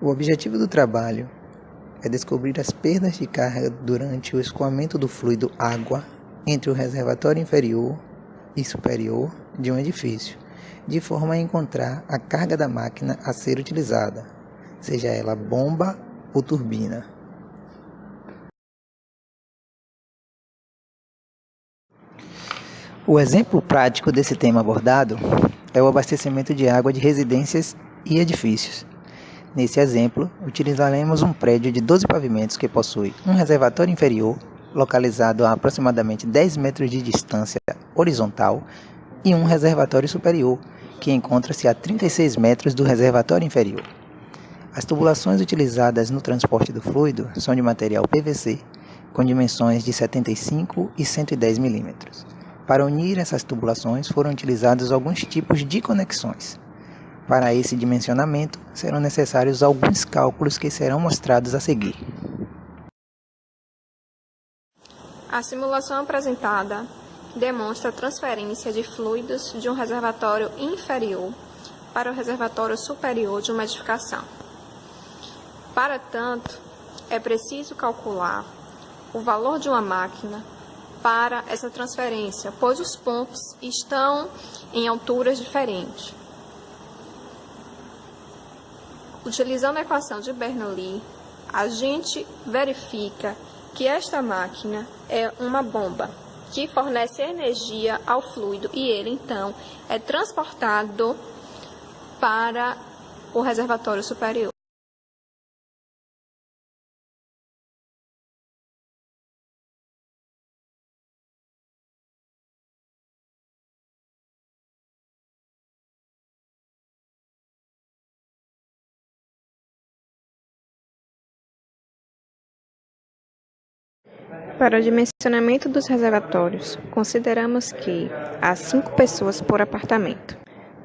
O objetivo do trabalho é descobrir as perdas de carga durante o escoamento do fluido água entre o reservatório inferior e superior de um edifício, de forma a encontrar a carga da máquina a ser utilizada, seja ela bomba ou turbina. O exemplo prático desse tema abordado é o abastecimento de água de residências e edifícios. Nesse exemplo, utilizaremos um prédio de 12 pavimentos que possui um reservatório inferior, localizado a aproximadamente 10 metros de distância horizontal, e um reservatório superior, que encontra-se a 36 metros do reservatório inferior. As tubulações utilizadas no transporte do fluido são de material PVC, com dimensões de 75 e 110 milímetros. Para unir essas tubulações foram utilizados alguns tipos de conexões. Para esse dimensionamento, serão necessários alguns cálculos que serão mostrados a seguir. A simulação apresentada demonstra a transferência de fluidos de um reservatório inferior para o reservatório superior de uma edificação. Para tanto, é preciso calcular o valor de uma máquina para essa transferência, pois os pontos estão em alturas diferentes. Utilizando a equação de Bernoulli, a gente verifica que esta máquina é uma bomba que fornece energia ao fluido e ele, então, é transportado para o reservatório superior. Para o dimensionamento dos reservatórios, consideramos que há 5 pessoas por apartamento.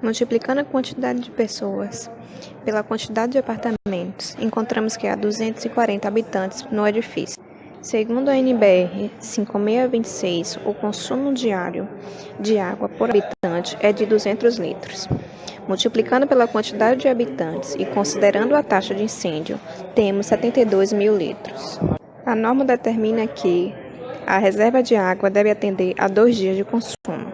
Multiplicando a quantidade de pessoas pela quantidade de apartamentos, encontramos que há 240 habitantes no edifício. Segundo a NBR 5626, o consumo diário de água por habitante é de 200 litros. Multiplicando pela quantidade de habitantes e considerando a taxa de incêndio, temos 72 mil litros. A norma determina que a reserva de água deve atender a 2 dias de consumo.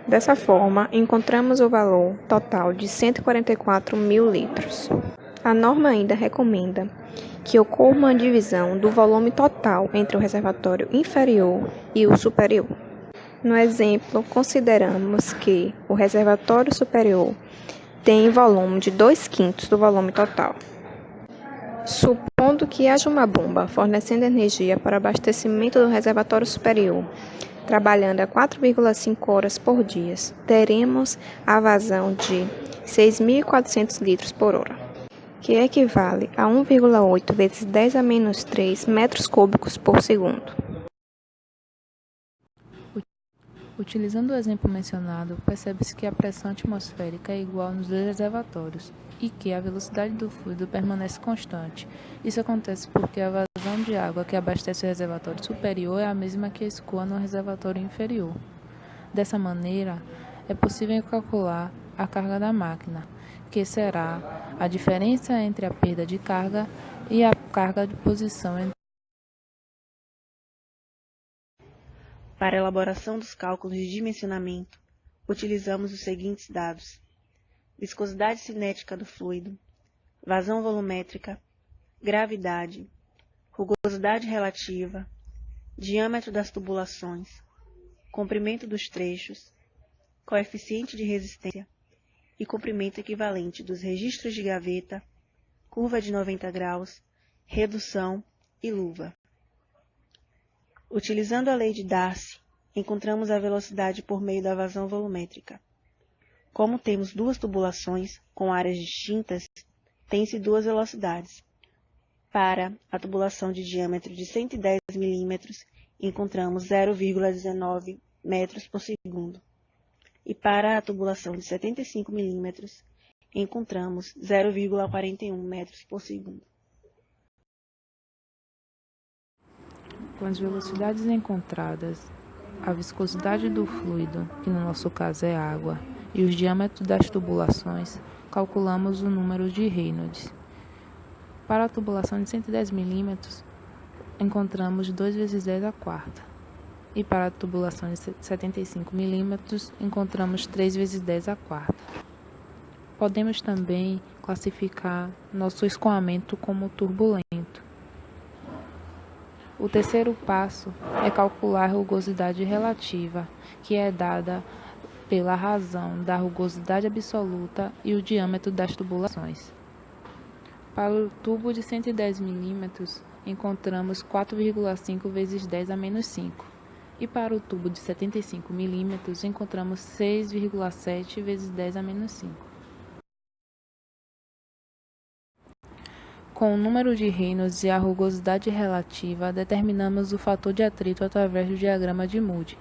Dessa forma, encontramos o valor total de 144 mil litros. A norma ainda recomenda que ocorra uma divisão do volume total entre o reservatório inferior e o superior. No exemplo, consideramos que o reservatório superior tem volume de 2/5 do volume total. Supondo que haja uma bomba fornecendo energia para o abastecimento do reservatório superior, trabalhando a 4,5 horas por dia, teremos a vazão de 6.400 litros por hora, que equivale a 1,8 vezes 10 a menos 3 metros cúbicos por segundo. Utilizando o exemplo mencionado, percebe-se que a pressão atmosférica é igual nos dois reservatórios e que a velocidade do fluido permanece constante. Isso acontece porque a vazão de água que abastece o reservatório superior é a mesma que escoa no reservatório inferior. Dessa maneira, é possível calcular a carga da máquina, que será a diferença entre a perda de carga e a carga de posição. Para a elaboração dos cálculos de dimensionamento, utilizamos os seguintes dados: viscosidade cinética do fluido, vazão volumétrica, gravidade, rugosidade relativa, diâmetro das tubulações, comprimento dos trechos, coeficiente de resistência e comprimento equivalente dos registros de gaveta, curva de 90 graus, redução e luva. Utilizando a lei de Darcy, encontramos a velocidade por meio da vazão volumétrica. Como temos duas tubulações com áreas distintas, tem-se duas velocidades. Para a tubulação de diâmetro de 110 mm, encontramos 0,19 metros por segundo. E para a tubulação de 75 mm, encontramos 0,41 metros por segundo. Com as velocidades encontradas, a viscosidade do fluido, que no nosso caso é água, e os diâmetros das tubulações, calculamos o número de Reynolds. Para a tubulação de 110 mm, encontramos 2 vezes 10 à quarta. E para a tubulação de 75 mm, encontramos 3 vezes 10 à quarta. Podemos também classificar nosso escoamento como turbulento. O terceiro passo é calcular a rugosidade relativa, que é dada pela razão da rugosidade absoluta e o diâmetro das tubulações. Para o tubo de 110 mm, encontramos 4,5 vezes 10 a menos 5. E para o tubo de 75 mm, encontramos 6,7 vezes 10 a menos 5. Com o número de Reynolds e a rugosidade relativa, determinamos o fator de atrito através do diagrama de Moody,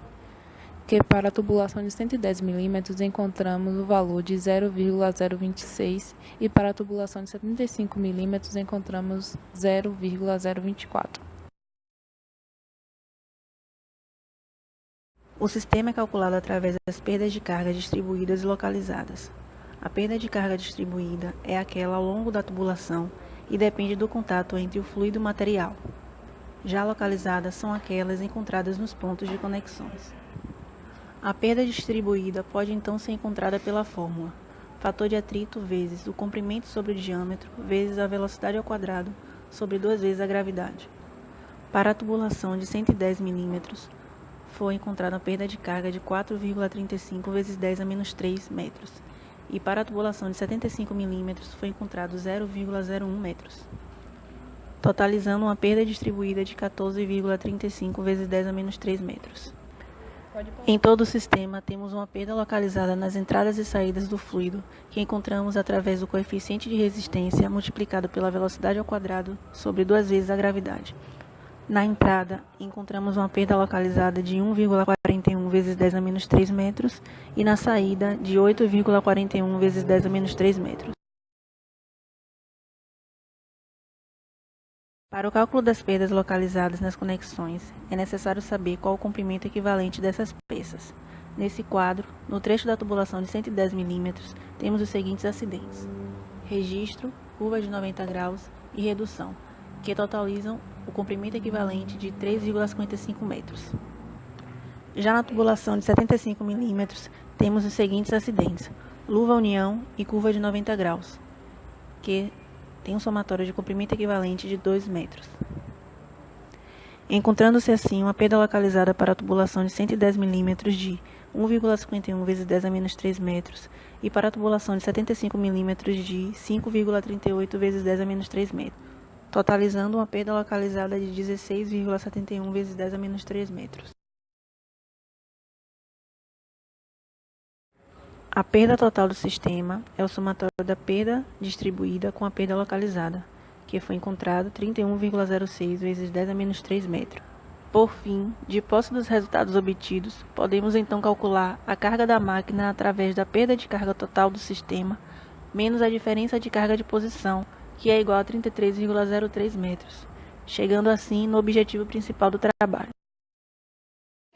que para a tubulação de 110 mm encontramos o valor de 0,026 e para a tubulação de 75 mm encontramos 0,024. O sistema é calculado através das perdas de carga distribuídas e localizadas. A perda de carga distribuída é aquela ao longo da tubulação e depende do contato entre o fluido e o material. Já localizadas são aquelas encontradas nos pontos de conexões. A perda distribuída pode então ser encontrada pela fórmula fator de atrito vezes o comprimento sobre o diâmetro vezes a velocidade ao quadrado sobre 2 vezes a gravidade. Para a tubulação de 110 mm, foi encontrada a perda de carga de 4,35 vezes 10 a menos 3 metros. E para a tubulação de 75 mm foi encontrado 0,01 metros, totalizando uma perda distribuída de 14,35 vezes 10 a menos 3 metros. Em todo o sistema, temos uma perda localizada nas entradas e saídas do fluido, que encontramos através do coeficiente de resistência multiplicado pela velocidade ao quadrado sobre 2 vezes a gravidade. Na entrada, encontramos uma perda localizada de 1,41 vezes 10 a menos 3 metros e na saída de 8,41 vezes 10 a menos 3 metros. Para o cálculo das perdas localizadas nas conexões, é necessário saber qual o comprimento equivalente dessas peças. Nesse quadro, no trecho da tubulação de 110 mm, temos os seguintes acidentes: registro, curva de 90 graus e redução, que totalizam o comprimento equivalente de 3,55 metros. Já na tubulação de 75 mm, temos os seguintes acidentes: luva-união e curva de 90 graus, que tem um somatório de comprimento equivalente de 2 metros. Encontrando-se assim uma perda localizada para a tubulação de 110 mm de 1,51 vezes 10 a menos 3 metros e para a tubulação de 75 mm de 5,38 vezes 10 a menos 3 metros, totalizando uma perda localizada de 16,71 vezes 10 a menos 3 metros. A perda total do sistema é o somatório da perda distribuída com a perda localizada, que foi encontrado 31,06 vezes 10 a menos 3 metros. Por fim, de posse dos resultados obtidos, podemos então calcular a carga da máquina através da perda de carga total do sistema, menos a diferença de carga de posição, que é igual a 33,03 metros, chegando assim no objetivo principal do trabalho.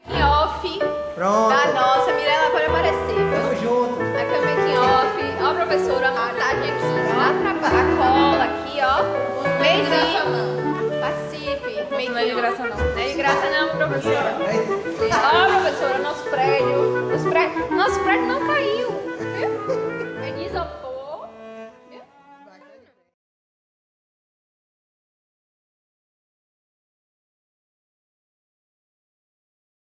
Making off da nossa, Mirella pode aparecer. Tamo junto. Aqui é o making off. Ó, a professora, a montagem aqui, lá a cola aqui, ó. Beijinho. Participe. Não é de graça não. Não é de graça não, professora. Ó, professora, nosso prédio não caiu.